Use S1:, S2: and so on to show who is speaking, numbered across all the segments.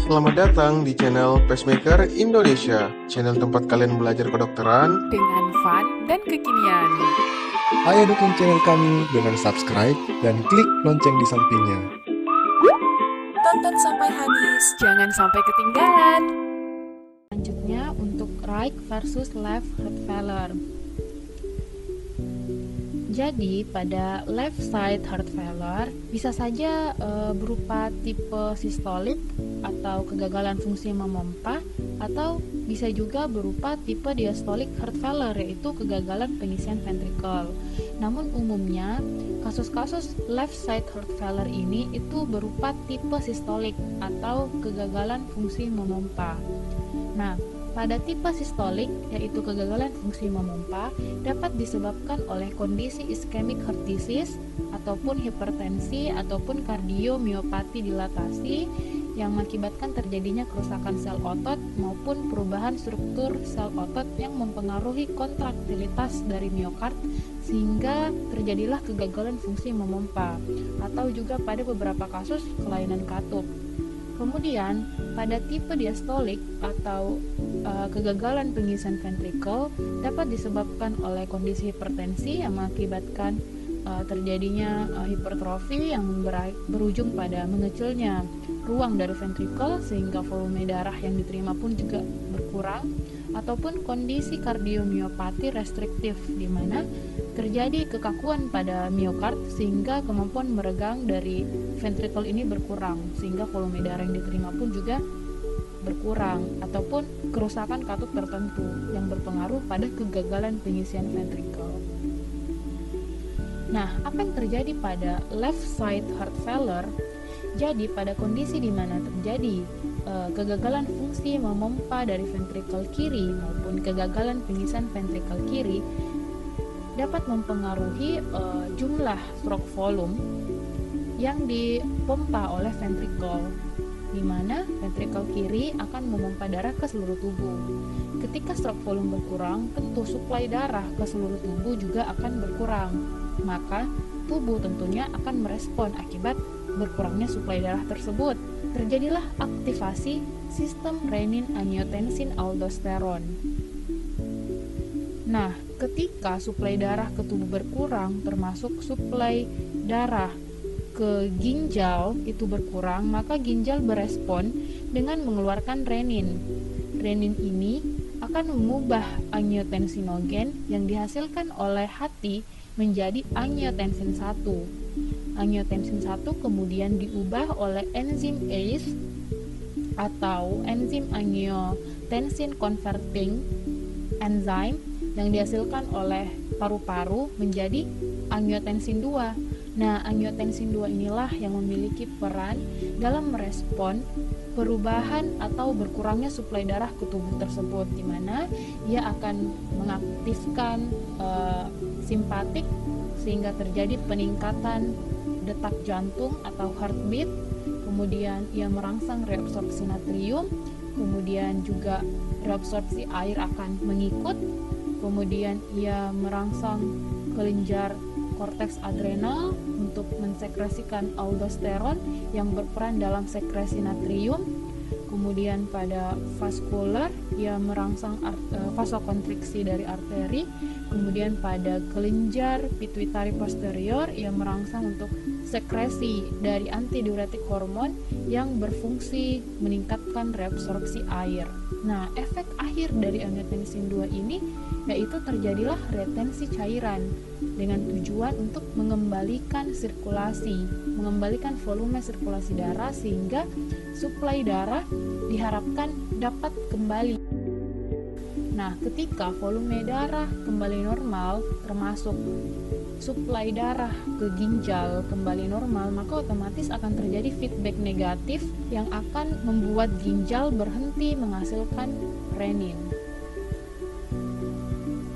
S1: Selamat datang di channel Pacemaker Indonesia, channel tempat kalian belajar kedokteran
S2: dengan fun dan kekinian.
S3: Ayo dukung channel kami dengan subscribe dan klik lonceng di sampingnya.
S4: Tonton sampai habis.
S2: Jangan sampai ketinggalan.
S4: Selanjutnya untuk right versus left heart failure. Jadi pada left side heart failure bisa saja berupa tipe sistolik atau kegagalan fungsi memompa, atau bisa juga berupa tipe diastolic heart failure, yaitu kegagalan pengisian ventrikel. Namun umumnya kasus-kasus left side heart failure ini itu berupa tipe sistolik atau kegagalan fungsi memompa. Nah, pada tipe sistolik, yaitu kegagalan fungsi memompa, dapat disebabkan oleh kondisi ischemic heart disease ataupun hipertensi ataupun kardiomiopati dilatasi yang mengakibatkan terjadinya kerusakan sel otot maupun perubahan struktur sel otot yang mempengaruhi kontraktilitas dari miokard sehingga terjadilah kegagalan fungsi memompa, atau juga pada beberapa kasus kelainan katup. Kemudian pada tipe diastolik atau kegagalan pengisian ventrikel dapat disebabkan oleh kondisi hipertensi yang mengakibatkan terjadinya hipertrofi yang berujung pada mengecilnya ruang dari ventrikel sehingga volume darah yang diterima pun juga berkurang, ataupun kondisi kardiomiopati restriktif di mana terjadi kekakuan pada miokard sehingga kemampuan meregang dari ventrikel ini berkurang sehingga volume darah yang diterima pun juga berkurang, ataupun kerusakan katup tertentu yang berpengaruh pada kegagalan pengisian ventrikel. Nah, apa yang terjadi pada left side heart failure? Jadi pada kondisi di mana terjadi kegagalan fungsi memompa dari ventrikel kiri maupun kegagalan pengisian ventrikel kiri dapat mempengaruhi jumlah stroke volume yang dipompa oleh ventrikel, di mana ventrikel kiri akan memompa darah ke seluruh tubuh. Ketika stroke volume berkurang, tentu suplai darah ke seluruh tubuh juga akan berkurang. Maka tubuh tentunya akan merespon akibat berkurangnya suplai darah tersebut. Terjadilah aktivasi sistem renin-angiotensin-aldosteron. Nah, ketika suplai darah ke tubuh berkurang, termasuk suplai darah ke ginjal itu berkurang, maka ginjal berespon dengan mengeluarkan renin. Renin ini akan mengubah angiotensinogen yang dihasilkan oleh hati menjadi angiotensin 1. Angiotensin 1 kemudian diubah oleh enzim ACE atau enzim angiotensin converting enzyme yang dihasilkan oleh paru-paru menjadi angiotensin 2. Nah, angiotensin 2 inilah yang memiliki peran dalam merespon perubahan atau berkurangnya suplai darah ke tubuh tersebut, di mana ia akan mengaktifkan simpatik sehingga terjadi peningkatan detak jantung atau heartbeat, kemudian ia merangsang reabsorpsi natrium, kemudian juga reabsorpsi air akan mengikut, kemudian ia merangsang kelenjar korteks adrenal untuk mensekresikan aldosteron yang berperan dalam sekresi natrium. Kemudian pada vaskular ia merangsang vasokonstriksi dari arteri. Kemudian pada kelenjar pituitari posterior ia merangsang untuk sekresi dari antidiuretik hormon yang berfungsi meningkatkan reabsorpsi air. Nah, efek akhir dari angiotensin 2 ini yaitu terjadilah retensi cairan dengan tujuan untuk mengembalikan sirkulasi, mengembalikan volume sirkulasi darah sehingga suplai darah diharapkan dapat kembali. Nah, ketika volume darah kembali normal, termasuk suplai darah ke ginjal kembali normal, maka otomatis akan terjadi feedback negatif yang akan membuat ginjal berhenti menghasilkan renin.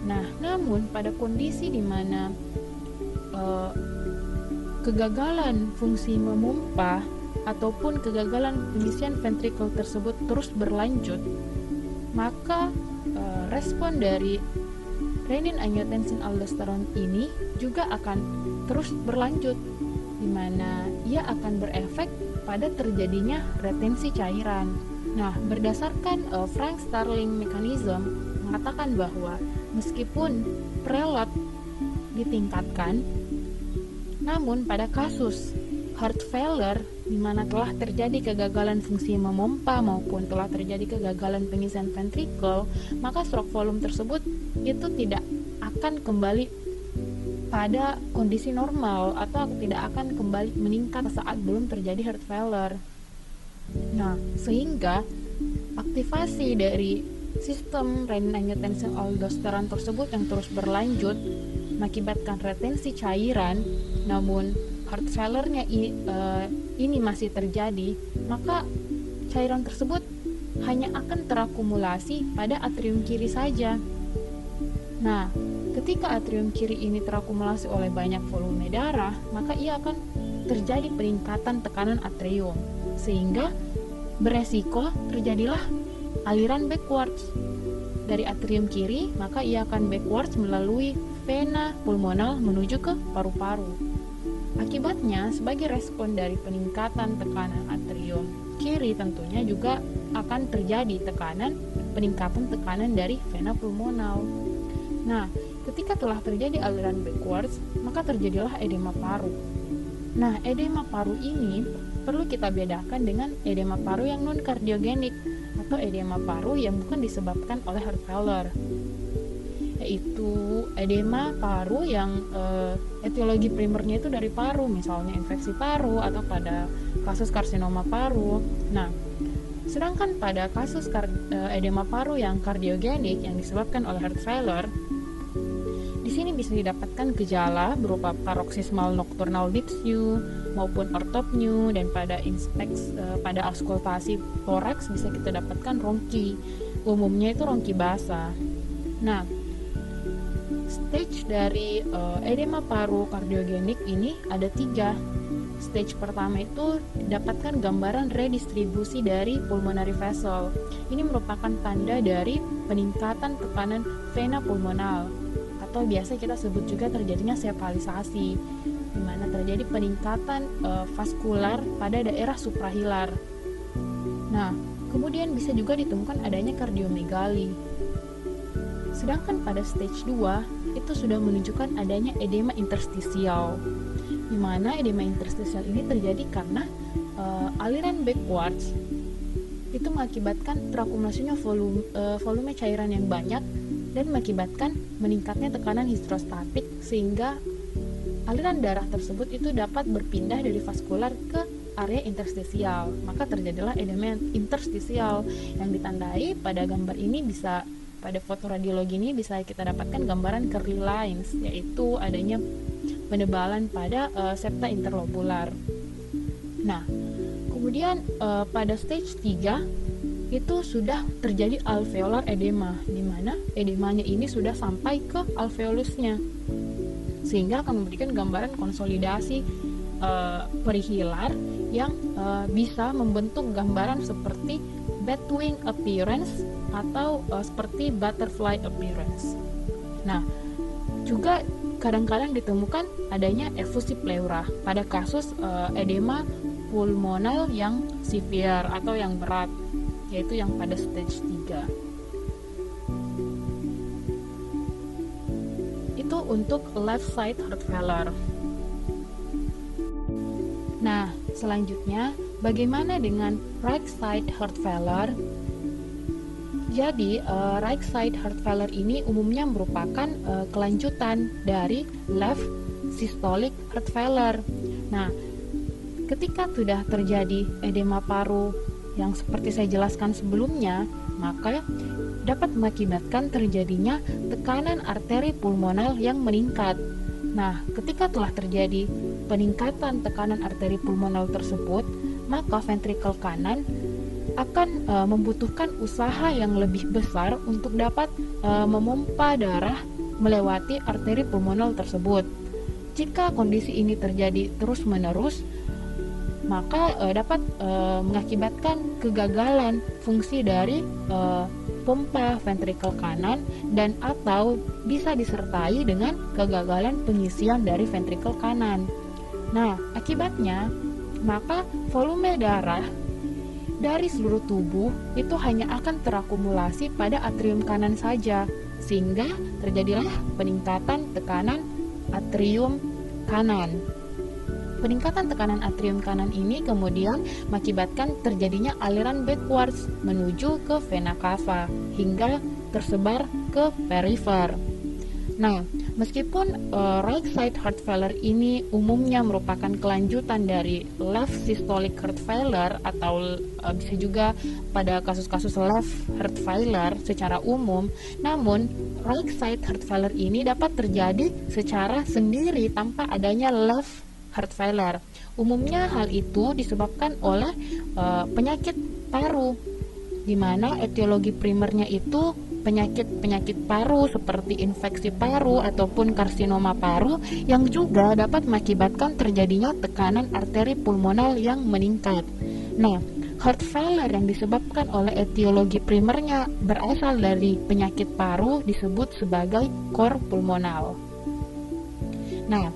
S4: Nah, namun pada kondisi di mana kegagalan fungsi memompa ataupun kegagalan pengisian ventrikel tersebut terus berlanjut, maka respon dari renin-angiotensin-aldosteron ini juga akan terus berlanjut, di mana ia akan berefek pada terjadinya retensi cairan. Nah, berdasarkan Frank Starling mechanism mengatakan bahwa meskipun preload ditingkatkan, namun pada kasus heart failure di mana telah terjadi kegagalan fungsi memompa maupun telah terjadi kegagalan pengisian ventrikel, maka stroke volume tersebut itu tidak akan kembali pada kondisi normal atau tidak akan kembali meningkat saat belum terjadi heart failure. Nah, sehingga aktivasi dari sistem renin-angiotensin-aldosteron tersebut yang terus berlanjut mengakibatkan retensi cairan, namun heart failure-nya ini masih terjadi, maka cairan tersebut hanya akan terakumulasi pada atrium kiri saja. Nah, ketika atrium kiri ini terakumulasi oleh banyak volume darah, maka ia akan terjadi peningkatan tekanan atrium, sehingga beresiko terjadilah aliran backwards dari atrium kiri, maka ia akan backwards melalui vena pulmonal menuju ke paru-paru. Akibatnya, sebagai respon dari peningkatan tekanan atrium kiri, tentunya juga akan terjadi peningkatan tekanan dari vena pulmonal. Nah, ketika telah terjadi aliran backwards, maka terjadilah edema paru. Nah, edema paru ini perlu kita bedakan dengan edema paru yang non-kardiogenik atau edema paru yang bukan disebabkan oleh heart failure, yaitu edema paru yang etiologi primernya itu dari paru, misalnya infeksi paru atau pada kasus karsinoma paru. Nah, sedangkan pada kasus edema paru yang kardiogenik yang disebabkan oleh heart failure, di sini bisa didapatkan gejala berupa paroxysmal nocturnal dyspnea maupun orthopnea, dan pada auskultasi toraks bisa kita dapatkan ronki. Umumnya itu ronki basah. Nah, stage dari edema paru kardiogenik ini ada 3. Stage pertama itu dapatkan gambaran redistribusi dari pulmonary vessel. Ini merupakan tanda dari peningkatan tekanan vena pulmonal, atau biasa kita sebut juga terjadinya sepalisasi, di mana terjadi peningkatan vaskular pada daerah suprahilar. Nah, kemudian bisa juga ditemukan adanya kardiomegali. Sedangkan pada stage 2 itu sudah menunjukkan adanya edema interstisial, di mana edema interstisial ini terjadi karena aliran backwards itu mengakibatkan terakumulasinya volume cairan yang banyak dan mengakibatkan meningkatnya tekanan hidrostatik, sehingga aliran darah tersebut itu dapat berpindah dari vaskular ke area interstisial. Maka terjadilah edema interstisial yang ditandai pada gambar ini, bisa pada foto radiologi ini bisa kita dapatkan gambaran curly lines, yaitu adanya penebalan pada septa interlobular. Nah, kemudian pada stage 3 itu sudah terjadi alveolar edema, di mana edemanya ini sudah sampai ke alveolusnya, sehingga akan memberikan gambaran konsolidasi perihilar yang bisa membentuk gambaran seperti batwing appearance atau seperti butterfly appearance. Nah, juga kadang-kadang ditemukan adanya efusi pleura pada kasus edema pulmonal yang severe atau yang berat, yaitu yang pada stage 3. Itu untuk left side heart failure. Nah, selanjutnya bagaimana dengan right side heart failure? Jadi, right side heart failure ini umumnya merupakan kelanjutan dari left systolic heart failure. Nah, ketika sudah terjadi edema paru yang seperti saya jelaskan sebelumnya, maka dapat mengakibatkan terjadinya tekanan arteri pulmonal yang meningkat. Nah, ketika telah terjadi peningkatan tekanan arteri pulmonal tersebut, maka ventrikel kanan akan membutuhkan usaha yang lebih besar untuk dapat memompa darah melewati arteri pulmonal tersebut. Jika kondisi ini terjadi terus-menerus, maka dapat mengakibatkan kegagalan fungsi dari pompa ventrikel kanan dan atau bisa disertai dengan kegagalan pengisian dari ventrikel kanan. Nah, akibatnya maka volume darah dari seluruh tubuh itu hanya akan terakumulasi pada atrium kanan saja, sehingga terjadilah peningkatan tekanan atrium kanan. Peningkatan tekanan atrium kanan ini kemudian mengakibatkan terjadinya aliran backwards menuju ke vena cava hingga tersebar ke perifer. Nah, meskipun right side heart failure ini umumnya merupakan kelanjutan dari left systolic heart failure atau bisa juga pada kasus-kasus left heart failure secara umum, namun right side heart failure ini dapat terjadi secara sendiri tanpa adanya left heart failure. Umumnya hal itu disebabkan oleh penyakit paru, di mana etiologi primernya itu penyakit paru seperti infeksi paru ataupun karsinoma paru yang juga dapat mengakibatkan terjadinya tekanan arteri pulmonal yang meningkat. Nah, heart failure yang disebabkan oleh etiologi primernya berasal dari penyakit paru disebut sebagai cor pulmonal. Nah,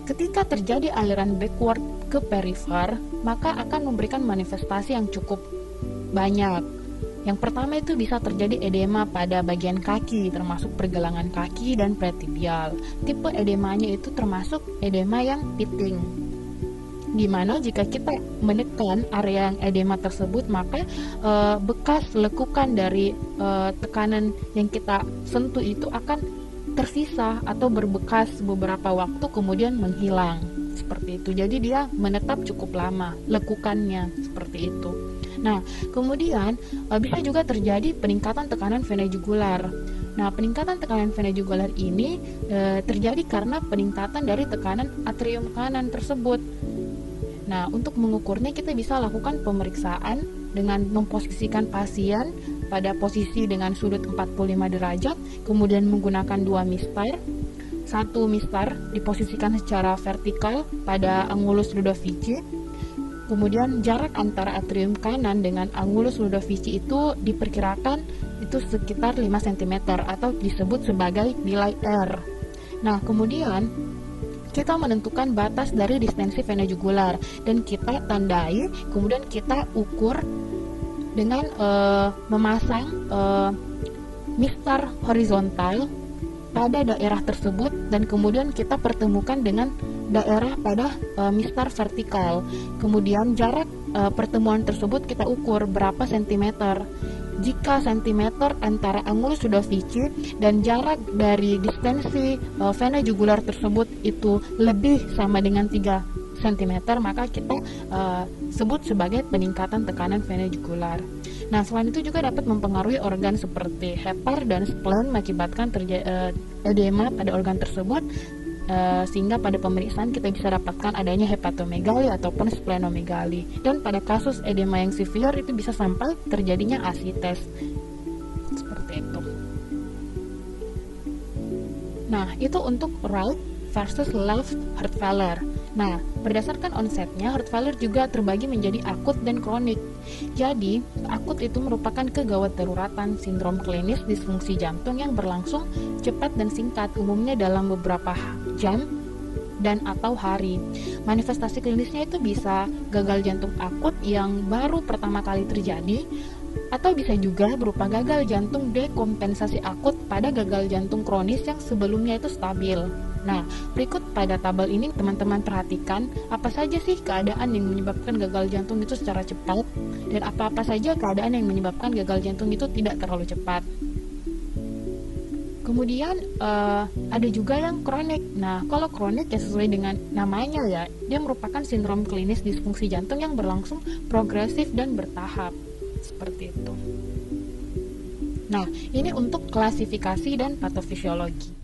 S4: ketika terjadi aliran backward ke perifer, maka akan memberikan manifestasi yang cukup banyak. Yang pertama itu bisa terjadi edema pada bagian kaki, termasuk pergelangan kaki dan pretibial. Tipe edemanya itu termasuk edema yang pitting, dimana jika kita menekan area yang edema tersebut, maka bekas lekukan dari tekanan yang kita sentuh itu akan tersisa atau berbekas beberapa waktu kemudian menghilang, seperti itu. Jadi dia menetap cukup lama lekukannya, seperti itu. Nah, kemudian bisa juga terjadi peningkatan tekanan vena jugular. Nah, peningkatan tekanan vena jugular ini terjadi karena peningkatan dari tekanan atrium kanan tersebut. Nah, untuk mengukurnya kita bisa lakukan pemeriksaan dengan memposisikan pasien pada posisi dengan sudut 45 derajat, kemudian menggunakan 2 mistar. Satu mistar diposisikan secara vertikal pada angulus Ludovici. Kemudian jarak antara atrium kanan dengan angulus Ludovici itu diperkirakan itu sekitar 5 cm atau disebut sebagai nilai R. Nah, kemudian kita menentukan batas dari distensi vena jugular dan kita tandai, kemudian kita ukur dengan memasang mistar horizontal pada daerah tersebut dan kemudian kita pertemukan dengan daerah pada mistar vertikal. Kemudian jarak pertemuan tersebut kita ukur berapa sentimeter. Jika sentimeter antara angulus Ludovici dan jarak dari distensi vena jugular tersebut itu lebih sama dengan 3 cm, maka kita sebut sebagai peningkatan tekanan vena jugular. Nah, selain itu juga dapat mempengaruhi organ seperti hepar dan spleen, mengakibatkan edema pada organ tersebut, sehingga pada pemeriksaan kita bisa dapatkan adanya hepatomegali ataupun splenomegali. Dan pada kasus edema yang severe itu bisa sampai terjadinya asites, seperti itu. Nah, itu untuk right versus left heart failure. Nah, berdasarkan onsetnya, heart failure juga terbagi menjadi akut dan kronik. Jadi, akut itu merupakan kegawat daruratan sindrom klinis disfungsi jantung yang berlangsung cepat dan singkat, umumnya dalam beberapa jam dan atau hari. Manifestasi klinisnya itu bisa gagal jantung akut yang baru pertama kali terjadi, atau bisa juga berupa gagal jantung dekompensasi akut pada gagal jantung kronis yang sebelumnya itu stabil. Nah, berikut pada tabel ini teman-teman perhatikan apa saja sih keadaan yang menyebabkan gagal jantung itu secara cepat dan apa-apa saja keadaan yang menyebabkan gagal jantung itu tidak terlalu cepat. Kemudian ada juga yang kronik. Nah, kalau kronik ya sesuai dengan namanya ya, dia merupakan sindrom klinis disfungsi jantung yang berlangsung progresif dan bertahap. Seperti itu. Nah, ini untuk klasifikasi dan patofisiologi.